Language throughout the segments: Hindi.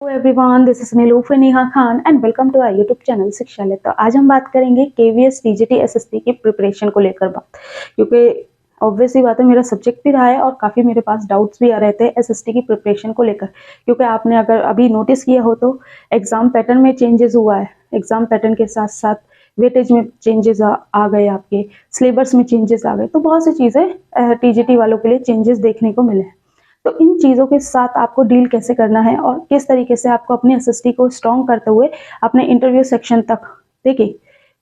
Hello everyone, this is Nilufar Neha Khan and welcome to our YouTube channel Shikshalaya. तो आज हम बात करेंगे केवीएस टीजीटी एसएससी की प्रिपरेशन को लेकर बात, क्योंकि ऑब्वियसली बात है मेरा सब्जेक्ट भी रहा है और काफ़ी मेरे पास डाउट्स भी आ रहे थे एसएससी की प्रिपरेशन को लेकर। क्योंकि आपने अगर अभी नोटिस किया हो तो एग्जाम पैटर्न में चेंजेस हुआ है, एग्जाम पैटर्न के साथ साथ वेटेज में चेंजेस आ गए, आपके सिलेबस में चेंजेस आ गए, तो बहुत सी चीज़ें टीजीटी वालों के लिए चेंजेस देखने को मिले हैं। तो इन चीज़ों के साथ आपको डील कैसे करना है और किस तरीके से आपको अपनी एसएसटी को स्ट्रॉन्ग करते हुए अपने इंटरव्यू सेक्शन तक, देखिए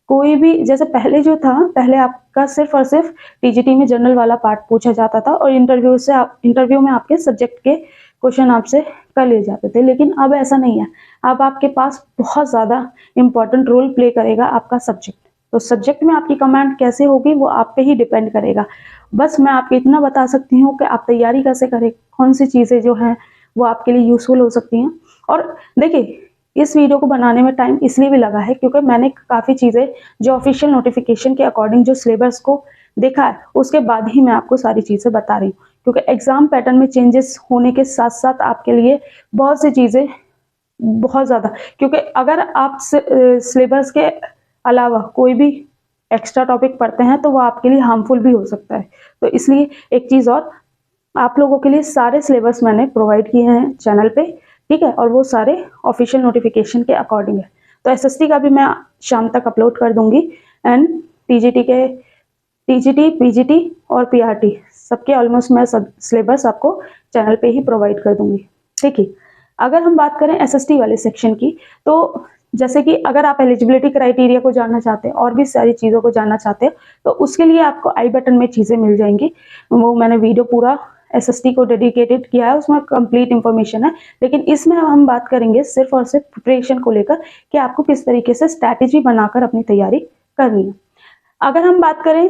कोई भी जैसे पहले जो था, पहले आपका सिर्फ और सिर्फ टीजीटी में जनरल वाला पार्ट पूछा जाता था और इंटरव्यू में आपके सब्जेक्ट के क्वेश्चन आपसे कर लिए जाते थे, लेकिन अब ऐसा नहीं है। अब आपके पास बहुत ज़्यादा इंपॉर्टेंट रोल प्ले करेगा आपका सब्जेक्ट। तो सब्जेक्ट में आपकी कमांड कैसे होगी वो आप पे ही डिपेंड करेगा। बस मैं आपको इतना बता सकती हूँ कि आप तैयारी कैसे करें, कौन सी चीज़ें जो हैं वो आपके लिए यूजफुल हो सकती हैं। और देखिए इस वीडियो को बनाने में टाइम इसलिए भी लगा है क्योंकि मैंने काफ़ी चीज़ें जो ऑफिशियल नोटिफिकेशन के अकॉर्डिंग जो सिलेबस को देखा है उसके बाद ही मैं आपको सारी चीज़ें बता रही हूँ। क्योंकि एग्जाम पैटर्न में चेंजेस होने के साथ साथ आपके लिए बहुत सी चीज़ें बहुत ज़्यादा, क्योंकि अगर आप सिलेबस के अलावा कोई भी एक्स्ट्रा टॉपिक पढ़ते हैं तो वो आपके लिए हार्मफुल भी हो सकता है। तो इसलिए एक चीज़ और, आप लोगों के लिए सारे सिलेबस मैंने प्रोवाइड किए हैं चैनल पे, ठीक है, और वो सारे ऑफिशियल नोटिफिकेशन के अकॉर्डिंग है। तो एसएसटी का भी मैं शाम तक अपलोड कर दूंगी एंड टीजीटी पीजीटी और पीआरटी सबके ऑलमोस्ट मैं सब सिलेबस आपको चैनल पे ही प्रोवाइड कर दूंगी। ठीक है, अगर हम बात करें एसएसटी वाले सेक्शन की, तो जैसे कि अगर आप एलिजिबिलिटी क्राइटेरिया को जानना चाहते हैं और भी सारी चीज़ों को जानना चाहते हैं तो उसके लिए आपको आई बटन में चीज़ें मिल जाएंगी। वो मैंने वीडियो पूरा एसएसटी को डेडिकेटेड किया है, उसमें कंप्लीट इंफॉर्मेशन है। लेकिन इसमें हम बात करेंगे सिर्फ और सिर्फ प्रिपरेशन को लेकर कि आपको किस तरीके से स्ट्रैटेजी बनाकर अपनी तैयारी करनी है। अगर हम बात करें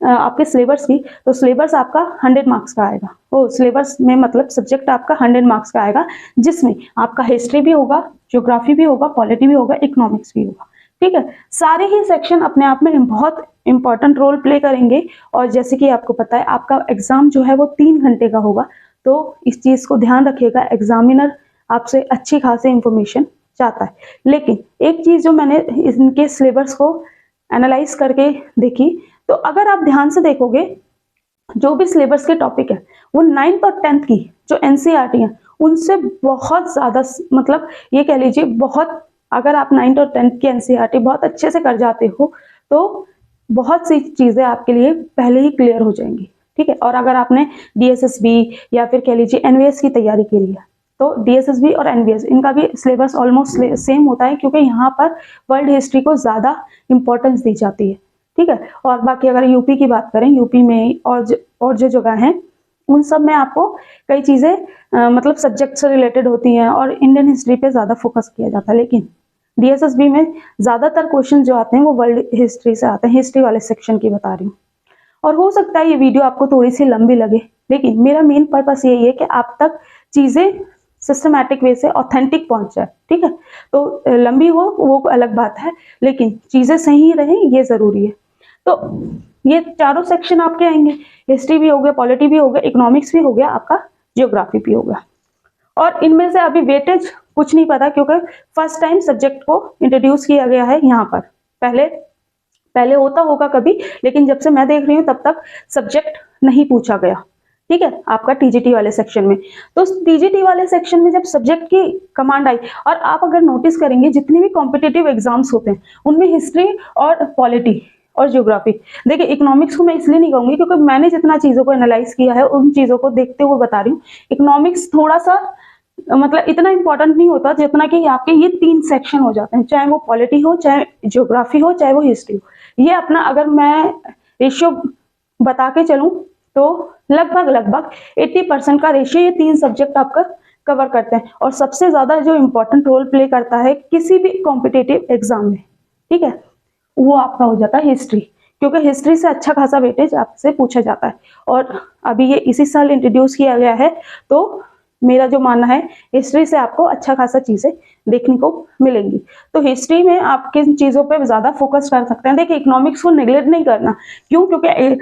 आपके सिलेबस की, तो सिलेबस आपका 100 मार्क्स का आएगा। वो सिलेबस में मतलब सब्जेक्ट आपका 100 मार्क्स का आएगा, जिसमें आपका हिस्ट्री भी होगा, ज्योग्राफी भी होगा, पॉलिटी भी होगा, इकोनॉमिक्स भी होगा। ठीक है, सारे ही सेक्शन अपने आप में बहुत इंपॉर्टेंट रोल प्ले करेंगे। और जैसे कि आपको पता है आपका एग्जाम जो है वो 3 घंटे का होगा, तो इस चीज़ को ध्यान रखिएगा। एग्जामिनर आपसे अच्छी खासी इंफॉर्मेशन चाहता है, लेकिन एक चीज़ जो मैंने इनके सिलेबस को एनालाइज करके देखी, तो अगर आप ध्यान से देखोगे जो भी सिलेबस के टॉपिक है वो 9th और 10th की जो एनसीईआरटी है उनसे बहुत ज़्यादा, मतलब ये कह लीजिए बहुत, अगर आप 9th और 10th की एनसीईआरटी बहुत अच्छे से कर जाते हो तो बहुत सी चीज़ें आपके लिए पहले ही क्लियर हो जाएंगी। ठीक है, और अगर आपने डीएसएसबी या फिर कह लीजिए एनवीएस की तैयारी की है तो डीएसएसबी और एनवीएस इनका भी सिलेबस ऑलमोस्ट सेम होता है, क्योंकि यहाँ पर वर्ल्ड हिस्ट्री को ज़्यादा इंपॉर्टेंस दी जाती है। ठीक है, और बाकी अगर यूपी की बात करें, यूपी में और जो जगह हैं उन सब में आपको कई चीज़ें मतलब सब्जेक्ट से रिलेटेड होती हैं और इंडियन हिस्ट्री पे ज़्यादा फोकस किया जाता है। लेकिन डीएसएसबी में ज़्यादातर क्वेश्चन जो आते हैं वो वर्ल्ड हिस्ट्री से आते हैं, हिस्ट्री वाले सेक्शन की बता रही हूँ। और हो सकता है ये वीडियो आपको थोड़ी सी लंबी लगे, लेकिन मेरा मेन पर्पस यही है कि आप तक चीज़ें सिस्टमैटिक वे से ऑथेंटिक पहुंच जाए। ठीक है, तो लंबी हो वो अलग बात है, लेकिन चीज़ें सही रहें ये ज़रूरी है। तो ये चारों सेक्शन आपके आएंगे, हिस्ट्री भी हो गया, पॉलिटी भी हो गया, इकोनॉमिक्स भी हो गया, आपका जियोग्राफी भी हो गया। और इनमें से अभी वेटेज कुछ नहीं पता, क्योंकि फर्स्ट टाइम सब्जेक्ट को इंट्रोड्यूस किया गया है यहाँ पर। पहले होता होगा कभी, लेकिन जब से मैं देख रही हूँ तब तक सब्जेक्ट नहीं पूछा गया। ठीक है, आपका टीजीटी वाले सेक्शन में, तो टीजीटी वाले सेक्शन में जब सब्जेक्ट की कमांड आई, और आप अगर नोटिस करेंगे जितने भी कॉम्पिटिटिव एग्जाम्स होते हैं उनमें हिस्ट्री और पॉलिटी और ज्योग्राफी, देखिए इकोनॉमिक्स को मैं इसलिए नहीं कहूंगी क्योंकि मैंने जितना चीज़ों को एनालाइज किया है उन चीज़ों को देखते हुए बता रही हूँ। इकोनॉमिक्स थोड़ा सा मतलब इतना इंपॉर्टेंट नहीं होता जितना कि आपके ये 3 सेक्शन हो जाते हैं, चाहे वो पॉलिटी हो, चाहे ज्योग्राफी हो, चाहे वो हिस्ट्री हो। ये अपना अगर मैं रेशियो बता के चलूँ तो लगभग 80% का रेशियो ये 3 सब्जेक्ट आपका कवर करते हैं। और सबसे ज्यादा जो इम्पोर्टेंट रोल प्ले करता है किसी भी कॉम्पिटिटिव एग्जाम में, ठीक है, वो आपका हो जाता है हिस्ट्री, क्योंकि हिस्ट्री से अच्छा खासा वेटेज आपसे पूछा जाता है। और अभी ये इसी साल इंट्रोड्यूस किया गया है, तो मेरा जो मानना है हिस्ट्री से आपको अच्छा खासा चीजें देखने को मिलेंगी। तो हिस्ट्री में आप किन चीजों पे ज्यादा फोकस कर सकते हैं। देखिए इकोनॉमिक्स को नेग्लेक्ट नहीं करना, क्यों, क्योंकि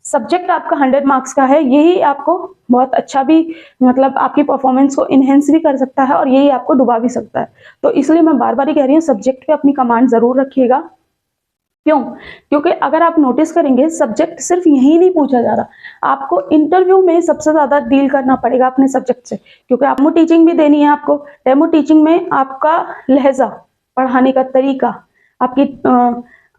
सब्जेक्ट आपका 100 मार्क्स का है, यही आपको बहुत अच्छा भी मतलब आपकी परफॉर्मेंस को इनहेंस भी कर सकता है और यही आपको डुबा भी सकता है। तो इसलिए मैं बार बार ही कह रही हूँ, सब्जेक्ट पे अपनी कमांड जरूर रखिएगा। क्यों? क्योंकि अगर आप नोटिस करेंगे सब्जेक्ट सिर्फ यही नहीं पूछा जा रहा, आपको इंटरव्यू में सबसे ज्यादा डील करना पड़ेगा अपने सब्जेक्ट से, क्योंकि आपको टीचिंग भी देनी है। आपको डेमो टीचिंग में आपका लहजा, पढ़ाने का तरीका,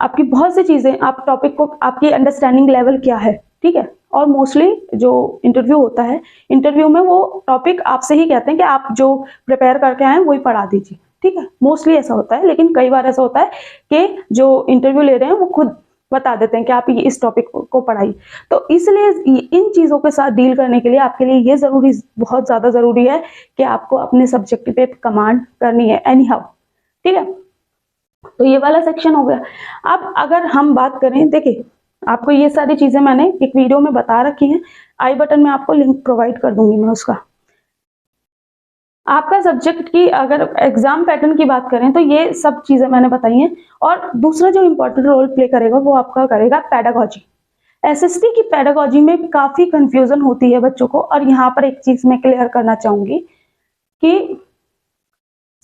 आपकी बहुत सी चीजें, आप टॉपिक को, आपकी अंडरस्टैंडिंग लेवल क्या है, ठीक है। और मोस्टली जो इंटरव्यू होता है, इंटरव्यू में वो टॉपिक आपसे ही कहते हैं कि आप जो प्रिपेयर करके आए वही पढ़ा दीजिए, ठीक है। मोस्टली ऐसा होता है, लेकिन कई बार ऐसा होता है कि जो इंटरव्यू ले रहे हैं वो खुद बता देते हैं कि आप इस टॉपिक को पढ़ाइए। तो इसलिए इन चीजों के साथ डील करने के लिए आपके लिए ये जरूरी, बहुत ज्यादा जरूरी है कि आपको अपने सब्जेक्ट पे कमांड करनी है एनी हाउ, ठीक है। तो ये वाला सेक्शन हो गया। अब अगर हम बात करें, देखिए आपको ये सारी चीजें मैंने एक वीडियो में बता रखी हैं, आई बटन में आपको लिंक प्रोवाइड कर दूंगी मैं उसका। आपका सब्जेक्ट की अगर एग्जाम पैटर्न की बात करें तो ये सब चीजें मैंने बताई हैं। और दूसरा जो इंपॉर्टेंट रोल प्ले करेगा वो आपका करेगा पेडागोजी। एसएसटी की पेडागोजी में काफी कंफ्यूजन होती है बच्चों को, और यहाँ पर एक चीज मैं क्लियर करना चाहूंगी कि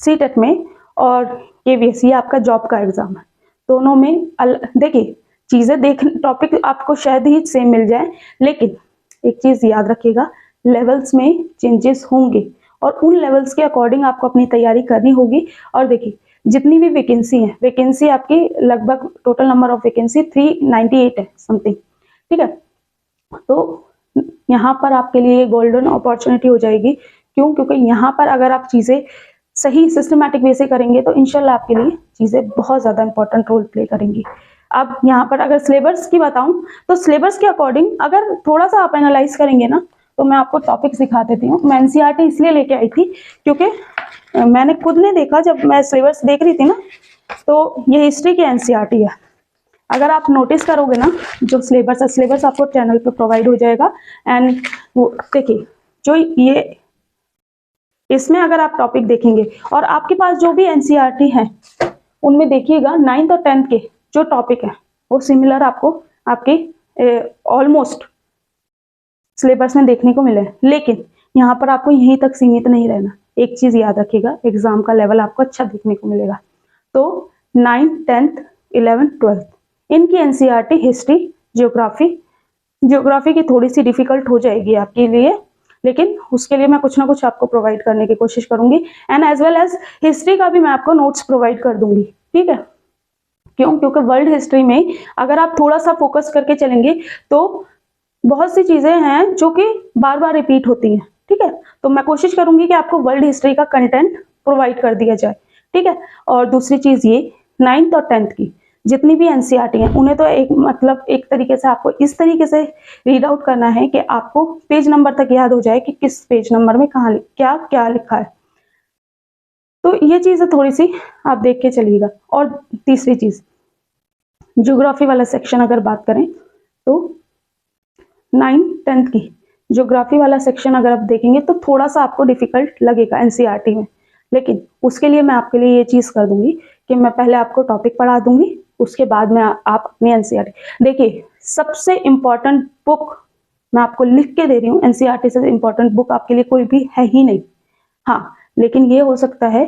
सीटेट में और केवीएस, ये आपका जॉब का एग्जाम है, दोनों में देखिए चीजें टॉपिक आपको शायद ही सेम मिल जाए, लेकिन एक चीज याद रखिएगा, लेवल्स में चेंजेस होंगे और उन लेवल्स के अकॉर्डिंग आपको अपनी तैयारी करनी होगी। और देखिए जितनी भी वैकेंसी है, वैकेंसी आपकी लगभग टोटल नंबर ऑफ वैकेंसी 398 है समथिंग, ठीक है। तो यहाँ पर आपके लिए गोल्डन अपॉर्चुनिटी हो जाएगी। क्यों? क्योंकि यहाँ पर अगर आप चीजें सही सिस्टमैटिक वे से करेंगे तो इंशाल्लाह आपके लिए चीजें बहुत ज्यादा इंपॉर्टेंट रोल प्ले करेंगी। अब यहाँ पर अगर सिलेबस की बताऊं तो सिलेबस के अकॉर्डिंग अगर थोड़ा सा आप एनालाइज करेंगे ना, तो मैं आपको टॉपिक सिखा देती हूँ। मैं एनसीईआरटी इसलिए लेके आई थी क्योंकि मैंने खुद ने देखा, जब मैं सिलेबस देख रही थी ना, तो ये हिस्ट्री की एनसीईआरटी है। अगर आप नोटिस करोगे ना, जो सिलेबस है, सिलेबस आपको चैनल पे प्रोवाइड हो जाएगा। एंड देखिए जो ये इसमें अगर आप टॉपिक देखेंगे और आपके पास जो भी एनसीईआरटी है उनमें देखिएगा 9th और 10th के जो टॉपिक है वो सिमिलर आपको आपके ऑलमोस्ट सिलेबस में देखने को मिले। लेकिन यहाँ पर आपको यहीं तक सीमित नहीं रहना, एक चीज याद रखिएगा, एग्जाम का लेवल आपको अच्छा देखने को मिलेगा। तो 9th, 10th, 11th, 12th इनकी एनसीईआरटी हिस्ट्री, ज्योग्राफी की थोड़ी सी डिफिकल्ट हो जाएगी आपके लिए, लेकिन उसके लिए मैं कुछ ना कुछ आपको प्रोवाइड करने की कोशिश करूंगी। And as well as history का भी मैं आपको नोट्स प्रोवाइड कर दूंगी, ठीक है। क्यों? क्योंकि वर्ल्ड हिस्ट्री में अगर आप थोड़ा सा फोकस करके चलेंगे तो बहुत सी चीजें हैं जो कि बार बार रिपीट होती हैं, ठीक है। तो मैं कोशिश करूंगी कि आपको वर्ल्ड हिस्ट्री का कंटेंट प्रोवाइड कर दिया जाए, ठीक है। और दूसरी चीज ये 9th और 10th की जितनी भी एनसीईआरटी हैं उन्हें तो एक तरीके से आपको इस तरीके से रीड आउट करना है कि आपको पेज नंबर तक याद हो जाए कि किस पेज नंबर में कहाँ क्या क्या लिखा है। तो ये चीजें थोड़ी सी आप देख के चलिएगा। और तीसरी चीज, ज्योग्राफी वाला सेक्शन अगर बात करें तो 9th, 10th की ज्योग्राफी वाला सेक्शन अगर आप देखेंगे तो थोड़ा सा आपको डिफिकल्ट लगेगा एनसीईआरटी में, लेकिन उसके लिए मैं आपके लिए ये चीज कर दूंगी कि मैं पहले आपको टॉपिक पढ़ा दूंगी, उसके बाद में आप अपनी एनसीईआरटी देखिए। सबसे इंपॉर्टेंट बुक मैं आपको लिख के दे रही हूँ, एनसीईआरटी से इंपॉर्टेंट बुक आपके लिए कोई भी है ही नहीं। हाँ, लेकिन ये हो सकता है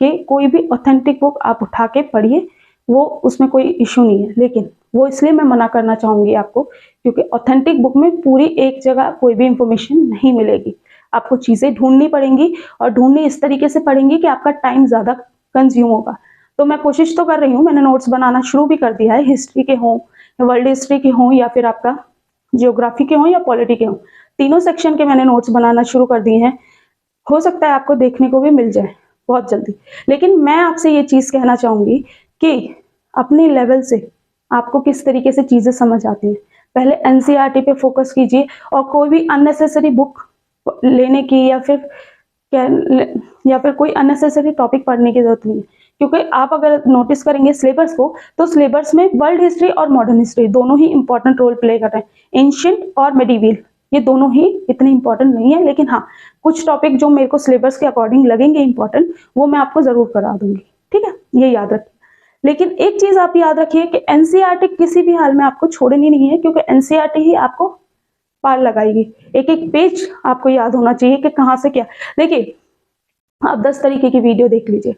कि कोई भी ऑथेंटिक बुक आप उठा के पढ़िए, वो उसमें कोई इश्यू नहीं है, लेकिन वो इसलिए मैं मना करना चाहूंगी आपको क्योंकि ऑथेंटिक बुक में पूरी एक जगह कोई भी इंफॉर्मेशन नहीं मिलेगी। आपको चीजें ढूंढनी पड़ेंगी और ढूंढनी इस तरीके से पड़ेंगी कि आपका टाइम ज्यादा कंज्यूम होगा। तो मैं कोशिश तो कर रही हूँ, मैंने नोट्स बनाना शुरू भी कर दिया है, हिस्ट्री के हों, वर्ल्ड हिस्ट्री के हों, या फिर आपका जियोग्राफी के हों या पॉलिटी के हों, तीनों सेक्शन के मैंने नोट्स बनाना शुरू कर दिए हैं। हो सकता है आपको देखने को भी मिल जाए बहुत जल्दी। लेकिन मैं आपसे ये चीज कहना चाहूंगी कि अपने लेवल से आपको किस तरीके से चीजें समझ आती हैं, पहले एनसीईआरटी पे फोकस कीजिए और कोई भी अननेसेसरी बुक लेने की या फिर कोई अननेसेसरी टॉपिक पढ़ने की जरूरत नहीं है। क्योंकि आप अगर नोटिस करेंगे सिलेबस को, तो सिलेबस में वर्ल्ड हिस्ट्री और मॉडर्न हिस्ट्री दोनों ही इंपॉर्टेंट रोल प्ले कर रहे हैं। एंशिएंट और मेडिवल ये दोनों ही इतने इंपॉर्टेंट नहीं है, लेकिन हाँ कुछ टॉपिक जो मेरे को सिलेबस के अकॉर्डिंग लगेंगे इंपॉर्टेंट वो मैं आपको जरूर करा दूंगी, ठीक है, ये याद रखिए। लेकिन एक चीज आप याद रखिए कि एनसीईआरटी किसी भी हाल में आपको छोड़नी नहीं है, क्योंकि एनसीईआरटी ही आपको पार लगाएगी। एक एक पेज आपको याद होना चाहिए कि कहाँ से क्या। देखिए, आप 10 तरीके की वीडियो देख लीजिए,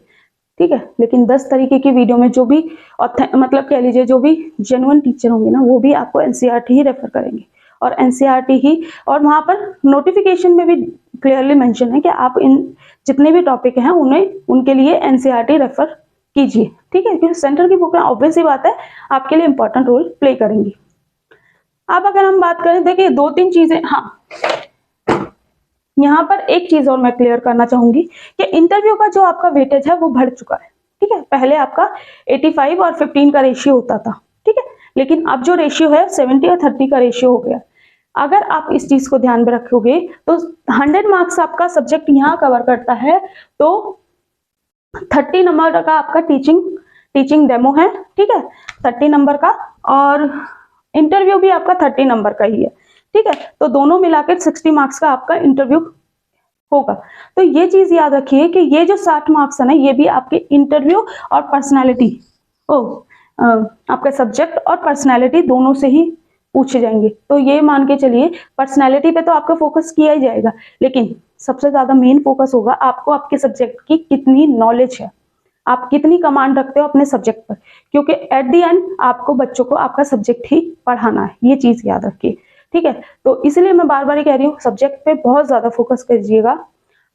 ठीक है, लेकिन 10 तरीके की वीडियो में जो भी मतलब कह लीजिए जो भी जेन्युइन टीचर होंगे ना, वो भी आपको एनसीईआरटी ही रेफर करेंगे, और एनसीईआरटी ही, और वहां पर नोटिफिकेशन में भी क्लियरली मेंशन है कि आप इन जितने भी टॉपिक हैं उन्हें उनके लिए एनसीईआरटी रेफर कीजिए, ठीक है, क्योंकि सेंटर की बुक में ऑब्वियस ही बात है आपके लिए इंपॉर्टेंट रोल प्ले करेंगी। अब अगर हम बात करें, देखिए 2-3 चीजें, हाँ यहाँ पर एक चीज और मैं क्लियर करना चाहूंगी कि इंटरव्यू का जो आपका वेटेज है वो बढ़ चुका है, ठीक है। पहले आपका 85 और 15 का रेशियो होता था, ठीक है, लेकिन अब जो रेशियो है 70 और 30 का रेशियो हो गया। अगर आप इस चीज को ध्यान में रखोगे तो 100 मार्क्स आपका सब्जेक्ट यहाँ कवर करता है, तो 30 नंबर का आपका टीचिंग डेमो है, ठीक है, 30 नंबर का, और इंटरव्यू भी आपका 30 नंबर का ही है, ठीक है। तो दोनों मिलाकर 60 मार्क्स का आपका इंटरव्यू होगा। तो ये चीज याद रखिए कि ये जो 60 मार्क्स है ना, ये भी आपके इंटरव्यू और पर्सनालिटी, आपका सब्जेक्ट और पर्सनालिटी दोनों से ही पूछे जाएंगे। तो ये मान के चलिए पर्सनालिटी पे तो आपका फोकस किया ही जाएगा, लेकिन सबसे ज्यादा मेन फोकस होगा आपको आपके सब्जेक्ट की कितनी नॉलेज है, आप कितनी कमांड रखते हो अपने सब्जेक्ट पर, क्योंकि एट द एंड आपको बच्चों को आपका सब्जेक्ट ही पढ़ाना है, ये चीज याद रखिए, ठीक है। तो इसलिए मैं बार बार ही कह रही हूँ, सब्जेक्ट पे बहुत ज्यादा फोकस कीजिएगा।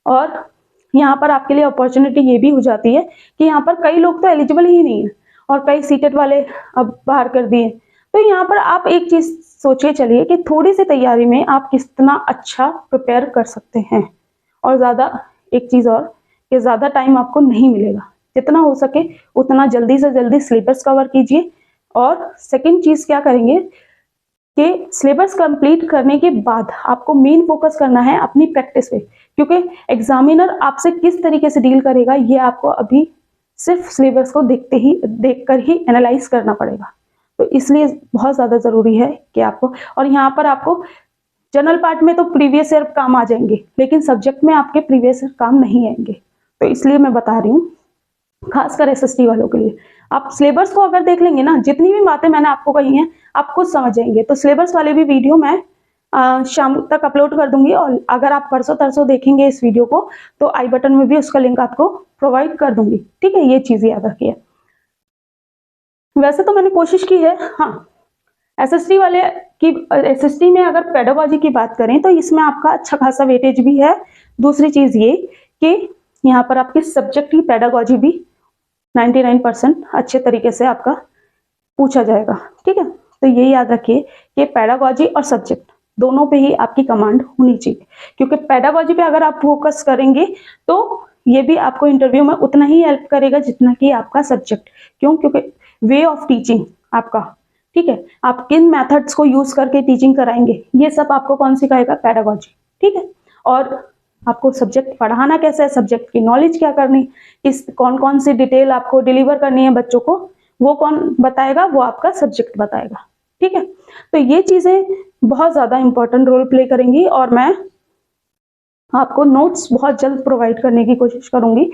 और यहाँ पर आपके लिए अपॉर्चुनिटी ये भी हो जाती है कि यहाँ पर कई लोग तो एलिजिबल ही नहीं है और कई सीटेड वाले अब बाहर कर दिए। तो यहाँ पर आप एक चीज सोचिए चलिए कि थोड़ी सी तैयारी में आप कितना अच्छा प्रिपेयर कर सकते हैं। और ज्यादा एक चीज और कि ज्यादा टाइम आपको नहीं मिलेगा, जितना हो सके उतना जल्दी से जल्दी सिलेबस कवर कीजिए। और सेकंड चीज क्या करेंगे कि सिलेबस कंप्लीट करने के बाद आपको मेन फोकस करना है अपनी प्रैक्टिस पे, क्योंकि एग्जामिनर आपसे किस तरीके से डील करेगा ये आपको अभी सिर्फ सिलेबस को देखकर ही एनालाइज करना पड़ेगा। तो इसलिए बहुत ज्यादा जरूरी है कि आपको, और यहाँ पर आपको जनरल पार्ट में तो प्रीवियस ईयर काम आ जाएंगे, लेकिन सब्जेक्ट में आपके प्रीवियस ईयर काम नहीं आएंगे। तो इसलिए मैं बता रही हूँ खासकर एसएसटी वालों के लिए, आप सिलेबस को अगर देख लेंगे ना, जितनी भी बातें मैंने आपको कही हैं आप खुद समझ जाएंगे। तो सिलेबस वाले भी वीडियो मैं शाम तक अपलोड कर दूंगी, और अगर आप परसों तरसों देखेंगे इस वीडियो को तो आई बटन में भी उसका लिंक आपको प्रोवाइड कर दूंगी, ठीक है। ये चीज याद रखिए। वैसे तो मैंने कोशिश की है, हाँ, एसएसटी में अगर पेडागोजी की बात करें तो इसमें आपका अच्छा खासा वेटेज भी है। दूसरी चीज ये कि यहाँ पर आपके सब्जेक्ट की पेडागोजी भी 99% अच्छे तरीके से आपका पूछा जाएगा, ठीक है। तो ये याद रखिए कि पेडागोजी और सब्जेक्ट दोनों पे ही आपकी कमांड होनी चाहिए, क्योंकि पेडागोजी पे अगर आप फोकस करेंगे तो ये भी आपको इंटरव्यू में उतना ही हेल्प करेगा जितना कि आपका सब्जेक्ट। क्यों? क्योंकि वे ऑफ टीचिंग आपका, ठीक है, आप किन मेथड्स को यूज करके टीचिंग कराएंगे ये सब आपको कौन सिखाएगा? पेडागोजी, ठीक है। और आपको सब्जेक्ट पढ़ाना कैसे है, सब्जेक्ट की नॉलेज क्या करनी, किस कौन कौन सी डिटेल आपको डिलीवर करनी है बच्चों को, वो कौन बताएगा? वो आपका सब्जेक्ट बताएगा, ठीक है। तो ये चीजें बहुत ज्यादा इंपॉर्टेंट रोल प्ले करेंगी, और मैं आपको नोट्स बहुत जल्द प्रोवाइड करने की कोशिश करूंगी।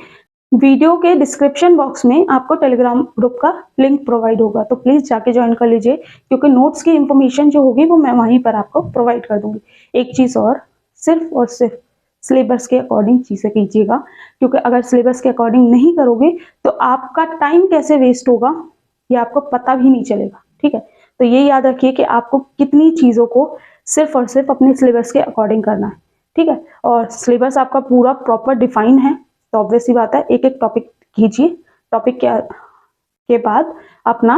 वीडियो के डिस्क्रिप्शन बॉक्स में आपको टेलीग्राम ग्रुप का लिंक प्रोवाइड होगा, तो प्लीज जाके ज्वाइन कर लीजिए, क्योंकि नोट्स की इंफॉर्मेशन जो होगी वो मैं वहीं पर आपको प्रोवाइड कर दूंगी। एक चीज और सिर्फ सिलेबस के अकॉर्डिंग चीजें कीजिएगा, क्योंकि अगर सिलेबस के अकॉर्डिंग नहीं करोगे तो आपका टाइम कैसे वेस्ट होगा ये आपको पता भी नहीं चलेगा, ठीक है। तो ये याद रखिए कि आपको कितनी चीजों को सिर्फ और सिर्फ अपने सिलेबस के अकॉर्डिंग करना है, ठीक है। और सिलेबस आपका पूरा प्रॉपर डिफाइन है, तो ऑब्वियस सी बात है एक एक टॉपिक कीजिए, टॉपिक के बाद अपना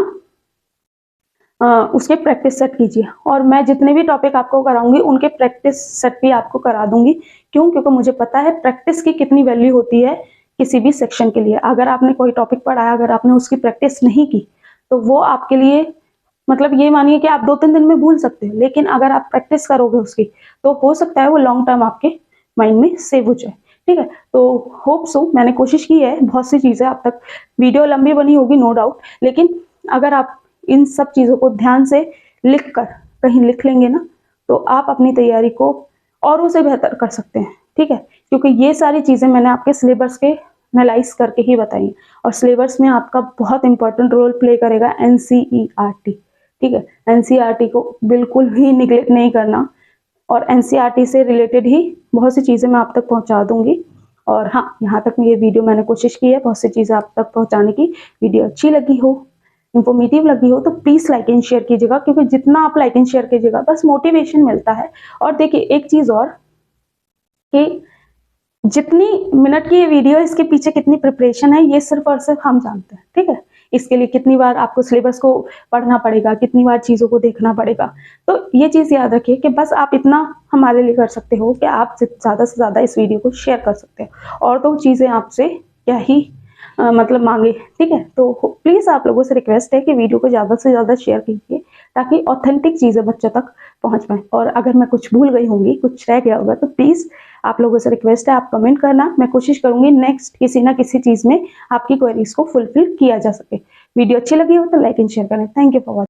उसके प्रैक्टिस सेट कीजिए। और मैं जितने भी टॉपिक आपको कराऊंगी उनके प्रैक्टिस सेट भी आपको करा दूंगी। क्यों? क्योंकि मुझे पता है प्रैक्टिस की कितनी वैल्यू होती है किसी भी सेक्शन के लिए। अगर आपने कोई टॉपिक पढ़ाया, अगर आपने उसकी प्रैक्टिस नहीं की तो वो आपके लिए, मतलब ये मानिए कि आप 2-3 दिन में भूल सकते हैं, लेकिन अगर आप प्रैक्टिस करोगे उसकी तो हो सकता है वो लॉन्ग टर्म आपके माइंड में सेव हो जाए, ठीक है। तो होप सो, मैंने कोशिश की है, बहुत सी चीजें अब तक, वीडियो लंबी बनी होगी नो डाउट, लेकिन अगर आप इन सब चीजों को ध्यान से लिख कर कहीं लिख लेंगे ना तो आप अपनी तैयारी को औरों से बेहतर कर सकते हैं, ठीक है। क्योंकि ये सारी चीजें मैंने आपके सिलेबस के एनालाइज करके ही बताएंगे। और सिलेबस में आपका बहुत इंपॉर्टेंट रोल प्ले करेगा एनसीईआरटी, ठीक है। एनसीईआरटी को बिल्कुल भी निगलेक्ट नहीं करना, और एनसीईआरटी से रिलेटेड ही बहुत सी चीज़ें मैं आप तक पहुंचा दूंगी। और हाँ, यहाँ तक ये वीडियो मैंने कोशिश की है बहुत सी चीज़ें आप तक पहुंचाने की। वीडियो अच्छी लगी हो, इंफॉर्मेटिव लगी हो, तो प्लीज़ लाइक एंड शेयर कीजिएगा, क्योंकि जितना आप लाइक एंड शेयर कीजिएगा बस मोटिवेशन मिलता है। और देखिए एक चीज़ और, कि जितनी मिनट की ये वीडियो, इसके पीछे कितनी प्रिपरेशन है ये सिर्फ और सिर्फ हम जानते हैं, ठीक है। इसके लिए कितनी बार आपको सिलेबस को पढ़ना पड़ेगा, कितनी बार चीज़ों को देखना पड़ेगा। तो ये चीज़ याद रखिए कि बस आप इतना हमारे लिए कर सकते हो कि आप ज़्यादा से ज़्यादा इस वीडियो को शेयर कर सकते हो, और तो चीज़ें आपसे क्या ही मतलब मांगे, ठीक है। तो प्लीज़ आप लोगों से रिक्वेस्ट है कि वीडियो को ज़्यादा से ज़्यादा शेयर कीजिए, ताकि ऑथेंटिक चीज़ें बच्चों तक पहुंच पाए। और अगर मैं कुछ भूल गई होंगी, कुछ रह गया होगा, तो प्लीज़ आप लोगों से रिक्वेस्ट है, आप कमेंट करना। मैं कोशिश करूंगी नेक्स्ट किसी ना किसी चीज़ में आपकी क्वेरीज को फुलफिल किया जा सके। वीडियो अच्छी लगी हो तो लाइक एंड शेयर करें। Thank you for watching.